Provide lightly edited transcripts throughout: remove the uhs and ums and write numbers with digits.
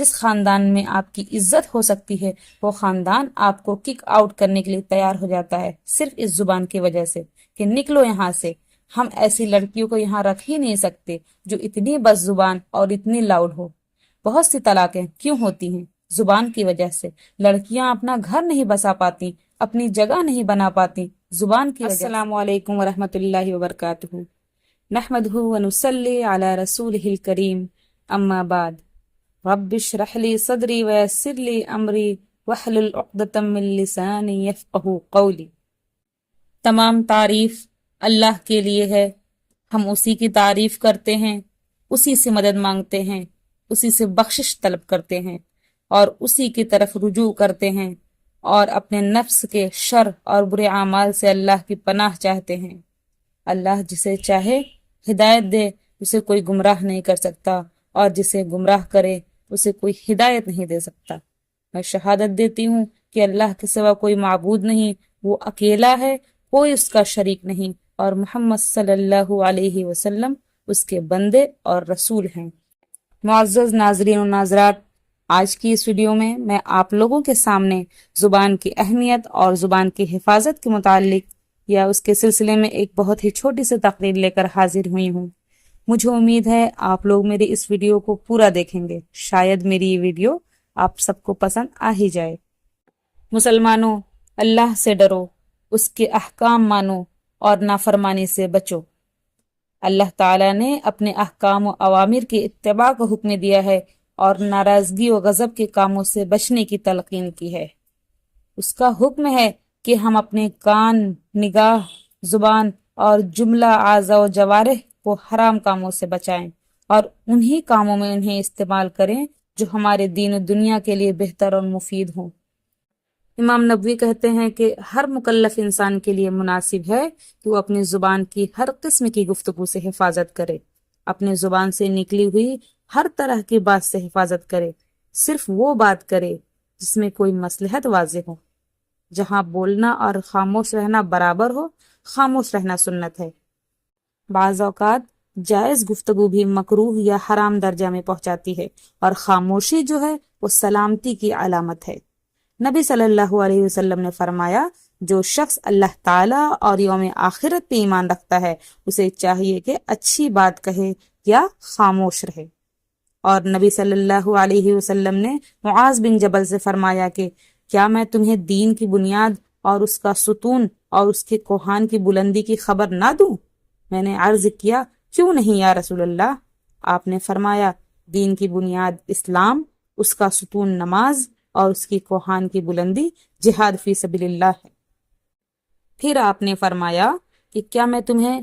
جس خاندان میں آپ کی عزت ہو سکتی ہے وہ خاندان آپ کو کک آؤٹ کرنے کے لیے تیار ہو جاتا ہے صرف اس زبان کی وجہ سے کہ نکلو یہاں سے، ہم ایسی لڑکیوں کو یہاں رکھ ہی نہیں سکتے جو اتنی بد زبان اور اتنی لاؤڈ ہو۔ بہت سی طلاقیں کیوں ہوتی ہیں؟ زبان کی وجہ سے۔ لڑکیاں اپنا گھر نہیں بسا پاتی، اپنی جگہ نہیں بنا پاتی، زبان کی وجہ سے۔ السلام علیکم ورحمۃ اللہ وبرکاتہ۔ نحمدہ ونصلی علی رسولہ الکریم، اما بعد، رب اشرح لی صدری ویسر لی امری واحلل عقدۃ من لسانی یفقہوا قولی۔ تمام تعریف اللہ کے لیے ہے، ہم اسی کی تعریف کرتے ہیں، اسی سے مدد مانگتے ہیں، اسی سے بخشش طلب کرتے ہیں اور اسی کی طرف رجوع کرتے ہیں، اور اپنے نفس کے شر اور برے اعمال سے اللہ کی پناہ چاہتے ہیں۔ اللہ جسے چاہے ہدایت دے، اسے کوئی گمراہ نہیں کر سکتا، اور جسے گمراہ کرے اسے کوئی ہدایت نہیں دے سکتا۔ میں شہادت دیتی ہوں کہ اللہ کے سوا کوئی معبود نہیں، وہ اکیلا ہے، کوئی اس کا شریک نہیں، اور محمد صلی اللہ علیہ وسلم اس کے بندے اور رسول ہیں۔ معزز ناظرین و ناظرات، آج کی اس ویڈیو میں آپ لوگوں کے سامنے زبان کی اہمیت اور زبان کی حفاظت کے متعلق یا اس کے سلسلے میں ایک بہت ہی چھوٹی سی تقریر لے کر حاضر ہوئی ہوں۔ مجھے امید ہے آپ لوگ میری اس ویڈیو کو پورا دیکھیں گے، شاید میری یہ ویڈیو آپ سب کو پسند آ ہی جائے۔ مسلمانوں، اللہ سے ڈرو، اس کے احکام مانو اور نافرمانی سے بچو۔ اللہ تعالیٰ نے اپنے احکام و اوامر کی اتباع کو حکم دیا ہے اور ناراضگی و غضب کے کاموں سے بچنے کی تلقین کی ہے۔ اس کا حکم ہے کہ ہم اپنے کان، نگاہ، زبان اور جملہ اعضاء و جوارح کو حرام کاموں سے بچائیں اور انہی کاموں میں انہیں استعمال کریں جو ہمارے دین و دنیا کے لیے بہتر اور مفید ہوں۔ امام نبوی کہتے ہیں کہ ہر مکلف انسان کے لیے مناسب ہے کہ وہ اپنی زبان کی ہر قسم کی گفتگو سے حفاظت کرے، اپنے زبان سے نکلی ہوئی ہر طرح کی بات سے حفاظت کرے، صرف وہ بات کرے جس میں کوئی مصلحت واضح ہو۔ جہاں بولنا اور خاموش رہنا برابر ہو، خاموش رہنا سنت ہے۔ بعض اوقات جائز گفتگو بھی مکروہ یا حرام درجہ میں پہنچاتی ہے، اور خاموشی جو ہے وہ سلامتی کی علامت ہے۔ نبی صلی اللہ علیہ وسلم نے فرمایا، جو شخص اللہ تعالیٰ اور یوم آخرت پہ ایمان رکھتا ہے اسے چاہیے کہ اچھی بات کہے یا خاموش رہے۔ اور نبی صلی اللہ علیہ وسلم نے معاذ بن جبل سے فرمایا کہ کیا میں تمہیں دین کی بنیاد اور اس کا ستون اور اس کے کوہان کی بلندی کی خبر نہ دوں؟ میں نے عرض کیا، کیوں نہیں یا رسول اللہ؟ آپ نے فرمایا، دین کی بنیاد اسلام، اس کا ستون نماز اور اس کی کوہان کی بلندی جہاد فی سبیل اللہ ہے۔ پھر آپ نے فرمایا کہ کیا میں تمہیں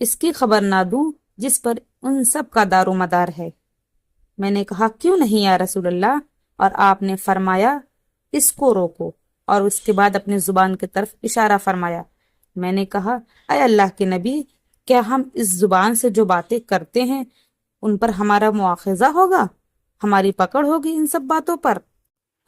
اس کی خبر نہ دوں جس پر ان سب کا دار و مدار ہے؟ میں نے کہا، کیوں نہیں یا رسول اللہ؟ اور آپ نے فرمایا، اس کو روکو، اور اس کے بعد اپنی زبان کی طرف اشارہ فرمایا۔ میں نے کہا، اے اللہ کے نبی، کیا ہم اس زبان سے جو باتیں کرتے ہیں ان پر ہمارا مواخذہ ہوگا، ہماری پکڑ ہوگی ان سب باتوں پر؟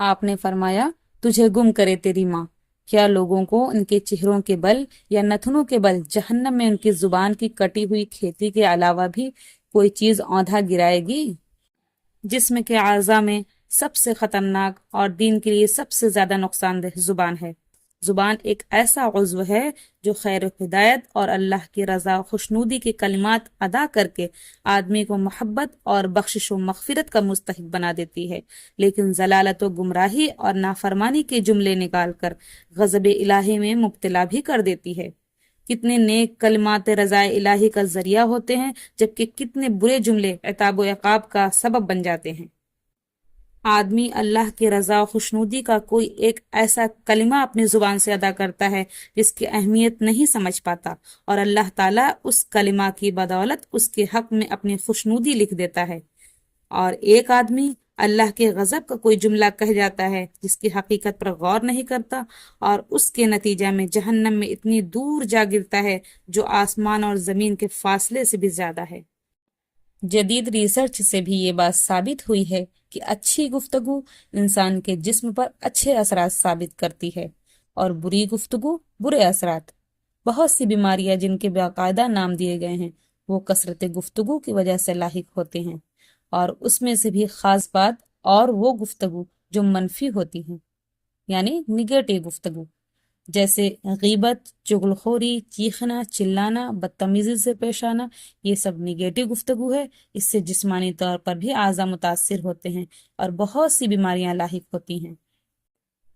آپ نے فرمایا، تجھے گم کرے تیری ماں، کیا لوگوں کو ان کے چہروں کے بل یا نتنوں کے بل جہنم میں ان کی زبان کی کٹی ہوئی کھیتی کے علاوہ بھی کوئی چیز اوندھا گرائے گی؟ جسم کے اعضاء میں سب سے خطرناک اور دین کے لیے سب سے زیادہ نقصان دہ زبان ہے۔ زبان ایک ایسا عضو ہے جو خیر و ہدایت اور اللہ کی رضا و خوشنودی کے کلمات ادا کر کے آدمی کو محبت اور بخشش و مغفرت کا مستحق بنا دیتی ہے، لیکن ضلالت و گمراہی اور نافرمانی کے جملے نکال کر غضب الہی میں مبتلا بھی کر دیتی ہے۔ کتنے نیک کلمات رضا الہی کا ذریعہ ہوتے ہیں، جبکہ کتنے برے جملے عتاب و عقاب کا سبب بن جاتے ہیں۔ آدمی اللہ کی رضا و خوشنودی کا کوئی ایک ایسا کلمہ اپنی زبان سے ادا کرتا ہے جس کی اہمیت نہیں سمجھ پاتا، اور اللہ تعالیٰ اس کلمہ کی بدولت اس کے حق میں اپنی خوشنودی لکھ دیتا ہے۔ اور ایک آدمی اللہ کے غضب کا کوئی جملہ کہہ جاتا ہے جس کی حقیقت پر غور نہیں کرتا، اور اس کے نتیجہ میں جہنم میں اتنی دور جا گرتا ہے جو آسمان اور زمین کے فاصلے سے بھی زیادہ ہے۔ جدید ریسرچ سے بھی یہ بات ثابت ہوئی ہے کہ اچھی گفتگو انسان کے جسم پر اچھے اثرات ثابت کرتی ہے، اور بری گفتگو برے اثرات۔ بہت سی بیماریاں جن کے باقاعدہ نام دیے گئے ہیں وہ کثرت گفتگو کی وجہ سے لاحق ہوتے ہیں، اور اس میں سے بھی خاص بات اور وہ گفتگو جو منفی ہوتی ہیں، یعنی نگیٹو گفتگو، جیسے غیبت، چغلخوری، چیخنا، چلانا، بدتمیزی سے پیش آنا، یہ سب نگیٹو گفتگو ہے۔ اس سے جسمانی طور پر بھی اعضاء متاثر ہوتے ہیں اور بہت سی بیماریاں لاحق ہوتی ہیں۔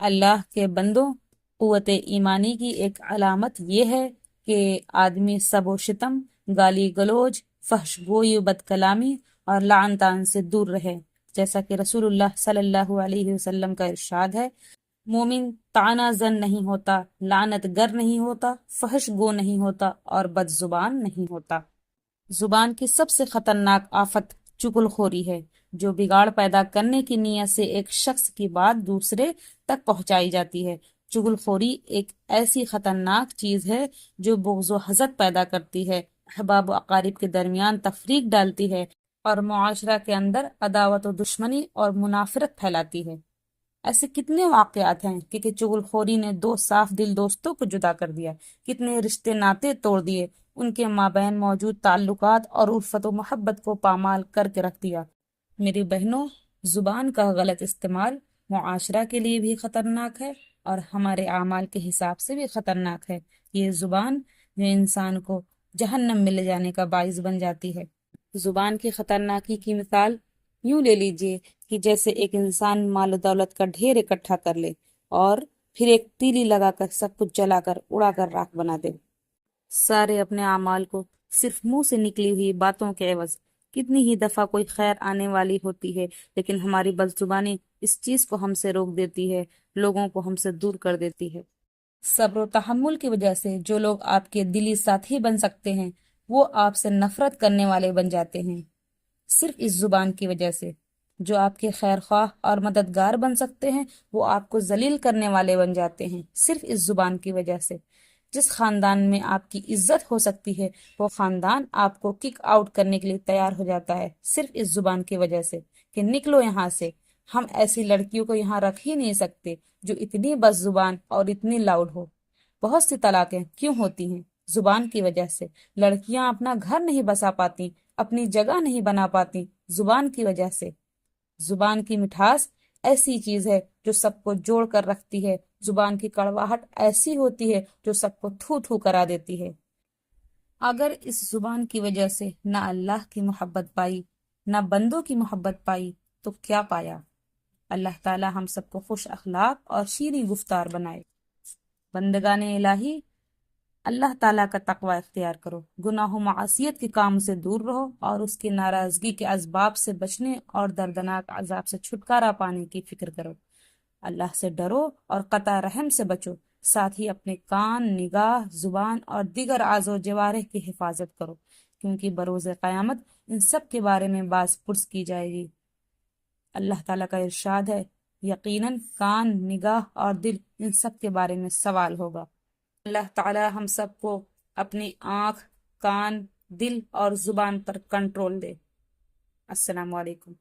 اللہ کے بندوں، قوت ایمانی کی ایک علامت یہ ہے کہ آدمی سب و شتم، گالی گلوج، فحش گوئی و بد کلامی اور لعن طعن سے دور رہے، جیسا کہ رسول اللہ صلی اللہ علیہ وسلم کا ارشاد ہے: مومن طعنہ زن نہیں ہوتا، لعنت گر نہیں ہوتا، فحش گو نہیں ہوتا اور بد زبان نہیں ہوتا۔ زبان کی سب سے خطرناک آفت چغل خوری ہے، جو بگاڑ پیدا کرنے کی نیت سے ایک شخص کی بات دوسرے تک پہنچائی جاتی ہے۔ چغل خوری ایک ایسی خطرناک چیز ہے جو بغض و حسد پیدا کرتی ہے، احباب و اقارب کے درمیان تفریق ڈالتی ہے اور معاشرہ کے اندر عداوت و دشمنی اور منافرت پھیلاتی ہے۔ ایسے کتنے واقعات ہیں کہ چغل خوری نے دو صاف دل دوستوں کو جدا کر دیا، کتنے رشتے ناطے توڑ دیے، ان کے مابین موجود تعلقات اور الفت و محبت کو پامال کر کے رکھ دیا۔ میری بہنوں، زبان کا غلط استعمال معاشرہ کے لیے بھی خطرناک ہے اور ہمارے اعمال کے حساب سے بھی خطرناک ہے۔ یہ زبان جو انسان کو جہنم میں لے جانے کا باعث بن جاتی ہے۔ زبان کی خطرناکی کی مثال یوں لے لیجئے کہ جیسے ایک انسان مال و دولت کا ڈھیر اکٹھا کر لے اور پھر ایک تیلی لگا کر سب کچھ جلا کر اڑا کر راکھ بنا دے۔ سارے اپنے اعمال کو صرف منہ سے نکلی ہوئی باتوں کے عوض کتنی ہی دفعہ کوئی خیر آنے والی ہوتی ہے، لیکن ہماری بد زبانی اس چیز کو ہم سے روک دیتی ہے، لوگوں کو ہم سے دور کر دیتی ہے۔ صبر و تحمل کی وجہ سے جو لوگ آپ کے دلی ساتھی بن سکتے ہیں، وہ آپ سے نفرت کرنے والے بن جاتے ہیں، صرف اس زبان کی وجہ سے۔ جو آپ کے خیر خواہ اور مددگار بن سکتے ہیں، وہ آپ کو ذلیل کرنے والے بن جاتے ہیں، صرف اس زبان کی وجہ سے۔ جس خاندان میں آپ کی عزت ہو سکتی ہے، وہ خاندان آپ کو کک آؤٹ کرنے کے لیے تیار ہو جاتا ہے، صرف اس زبان کی وجہ سے کہ نکلو یہاں سے، ہم ایسی لڑکیوں کو یہاں رکھ ہی نہیں سکتے جو اتنی بد زبان اور اتنی لاؤڈ ہو۔ بہت سی طلاقیں کیوں ہوتی ہیں؟ زبان کی وجہ سے۔ لڑکیاں اپنا گھر نہیں بسا پاتی، اپنی جگہ نہیں بنا پاتی، زبان کی وجہ سے۔ زبان کی مٹھاس ایسی چیز ہے جو سب کو جوڑ کر رکھتی ہے، زبان کی کڑواہٹ ایسی ہوتی ہے جو سب کو تھو تھو کرا دیتی ہے۔ اگر اس زبان کی وجہ سے نہ اللہ کی محبت پائی، نہ بندوں کی محبت پائی، تو کیا پایا؟ اللہ تعالی ہم سب کو خوش اخلاق اور شیریں گفتار بنائے۔ بندگان الہی، اللہ تعالیٰ کا تقوی اختیار کرو، گناہ و معصیت کے کام سے دور رہو اور اس کی ناراضگی کے اسباب سے بچنے اور دردناک عذاب سے چھٹکارا پانے کی فکر کرو۔ اللہ سے ڈرو اور قطع رحم سے بچو، ساتھ ہی اپنے کان، نگاہ، زبان اور دیگر اعضاء و جوارح کی حفاظت کرو، کیونکہ بروز قیامت ان سب کے بارے میں باز پرس کی جائے گی۔ اللہ تعالیٰ کا ارشاد ہے، یقیناً کان، نگاہ اور دل ان سب کے بارے میں سوال ہوگا۔ اللہ تعالیٰ ہم سب کو اپنی آنکھ، کان، دل اور زبان پر کنٹرول دے۔ السلام علیکم۔